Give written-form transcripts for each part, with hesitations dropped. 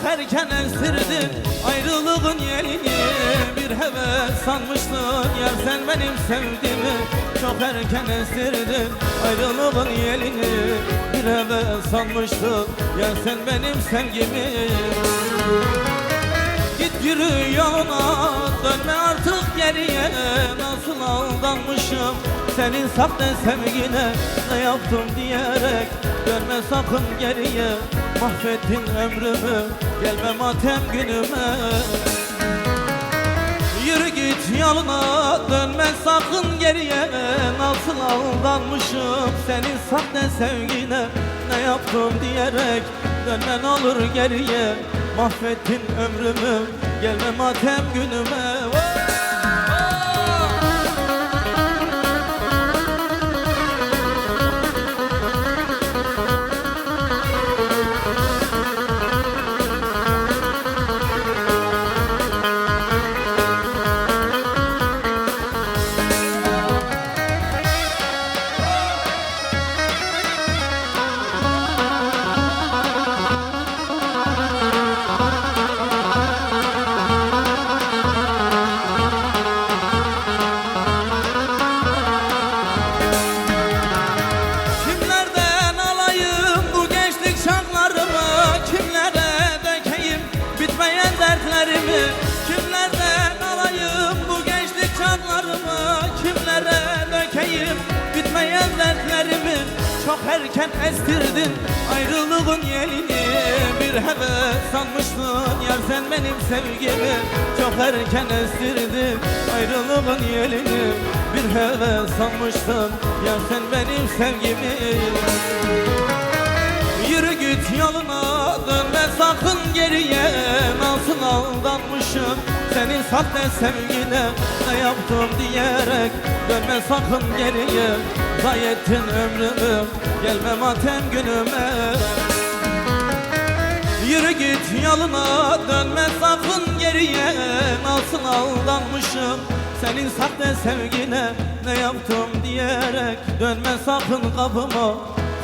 erken estirdin ayrılığın yelini. Bir heves sanmıştın yar sen benim sevdiğimi. Çok erken estirdin ayrılığın yelini. Bir heves sanmıştın yar sen benim sevgimi. Git yürü yoluna, dönme artık geriye. Nasıl aldanmışım senin sahte sevgine. Ne yaptım diyerek dönme sakın geriye. Mahvettin ömrümü, gelme matem günüme. Yürü git yoluna, dönme sakın geriye. Nasıl aldanmışım senin sahte sevgine. Ne yaptım diyerek dönme ne olur geriye. Mahvettin ömrümü, gelme matem günüme. Kimlerden alayım bu gençlik çağlarımı? Kimlere dökeyim bitmeyen dertlerimi? Çok erken estirdin ayrılığın yelini. Bir heves sanmıştın yar sen benim sevgimi. Çok erken estirdin ayrılığın yelini. Bir heves sanmıştın yar sen benim sevgimi. Yürü git yoluna, dönme sakın geriye. Nasıl aldanmışım senin sahte sevgine. Ne yaptım diyerek dönme sakın geriye. Zayi ettin ömrümü, gelme matem günüme. Yürü git yoluna, dönme sakın geriye. Nasıl aldanmışım senin sahte sevgine. Ne yaptım diyerek dönme sakın kapıma.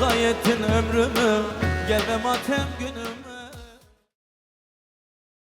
Zayi ettin ömrümü, gelme matem günüme.